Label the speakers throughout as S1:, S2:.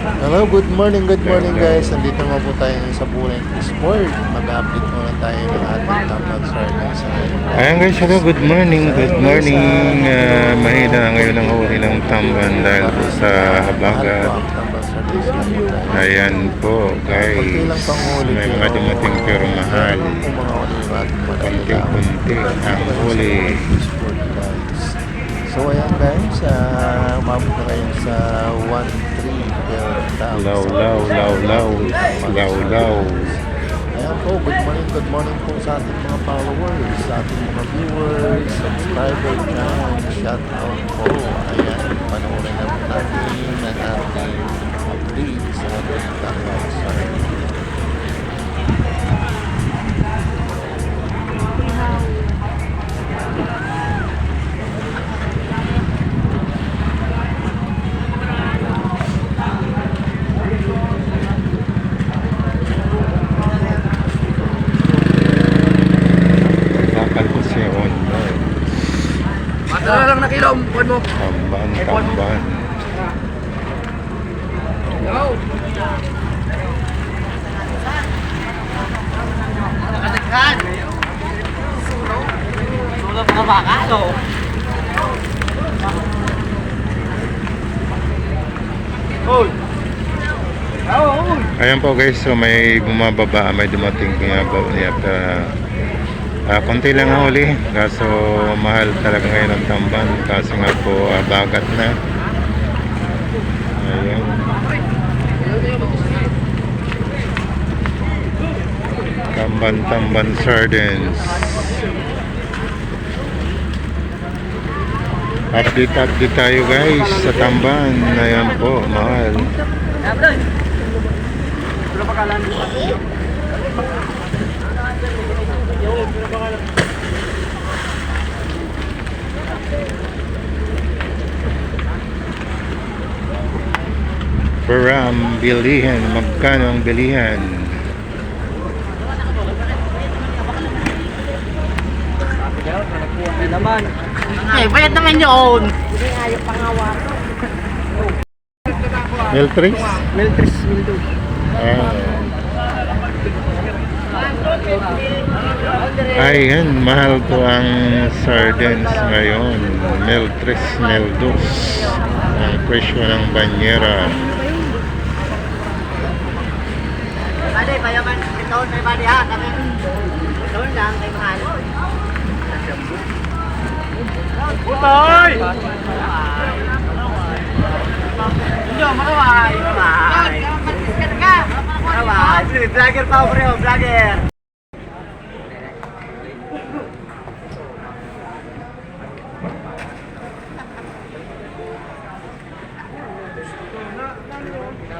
S1: Hello, good morning guys. Nandito nga po tayo ngayon sa Bulan Sport. Mag-update muna tayo ng ating tambal sardines sa ngayon.
S2: Ayan guys, hello, good morning, good
S1: So, guys,
S2: morning.
S1: ngayon
S2: Mahina ngayon ang huli ng tamban dahil po sa
S1: mahal po
S2: habagat.
S1: ang tambal sardines ngayon tayo.
S2: Ayan po
S1: Konti
S2: guys,
S1: lang pang huli
S2: may
S1: pero
S2: mga dumating pero mahal.
S1: meron po mga huli yung ating madalilang.
S2: Kunti-kunti ang huli.
S1: Sport guys. So ayan guys, umabot na ngayon sa 1-3 per tao.
S2: Law, law, law, law, law, law.
S1: Ayan po, good morning po sa ating mga followers, sa ating mga viewers, subscribers dyan. Shout out po. Ayan, panoorin na po natin ang ating update sa ating tambang sardines.
S2: Bakal ko siya online.
S3: Matala lang na kilo, buwan mo.
S2: Tamban, tamban.
S3: Yo! Nakadaghan! Sulo pa baka, no? Hoy! Hoy!
S2: Ayan po guys, so may bumababa, may dumating niya konti lang ang huli, kaso mahal talaga ngayon ang tamban, kaso nga po bagat na. Ayan. Tamban sardines. Update tayo guys sa tamban. Ayan po, mahal.
S3: Sulo pa kalan.
S2: Peram, bilihan. Magkano ang bilihan?
S3: Naman. Eh, bayad naman yun.
S2: Meltris?
S3: Miltris, mildo.
S2: Ayan, mahal po ang sardines ngayon. Meltris, Meldos. Ang presyo ng banyera.
S3: Bade, bayaman. Ito, may bade ha. Kami. Ito lang, kay mahal. Utoy! Hindi, maraway. Maraway. Maraway. Vlogger pa, bro. Vlogger.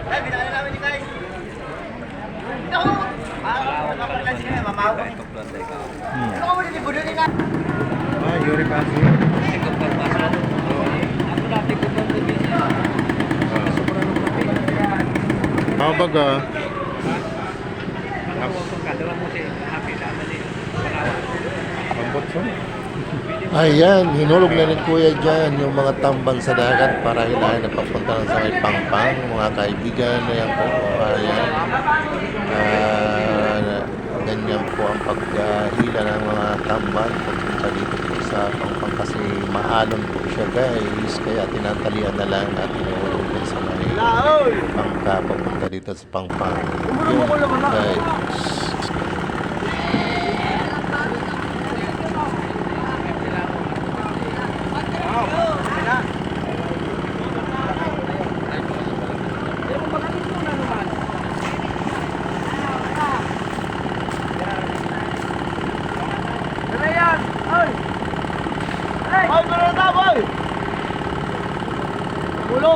S3: Ay, binali namin ni guys. Ito! Mamawalan siya, mamawalan. Ano ka mo din, budo nila?
S2: Yuri kasi. Baga.
S1: Ayan, hinulog na ni Kuya dyan yung mga tambang sa dagat para hilahin na papunta ng sa may pangpang, mga kaibigan. Ayan po, ayan. Ganyan po ang paghila ng mga tambang papunta dito po sa pangpang kasi maalon po siya guys. Kaya tinatalian na lang at hinulog din sa may pangka papunta dito sa pangpang. Yun, guys.
S3: Ano yan? Ay! Ay! Ay, gano'n na, boy! Ulo!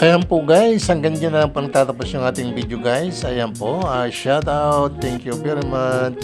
S1: Ayan po guys, hanggang dyan na lang po tatapos yung ating video guys. Ayan po, shout out, thank you very much.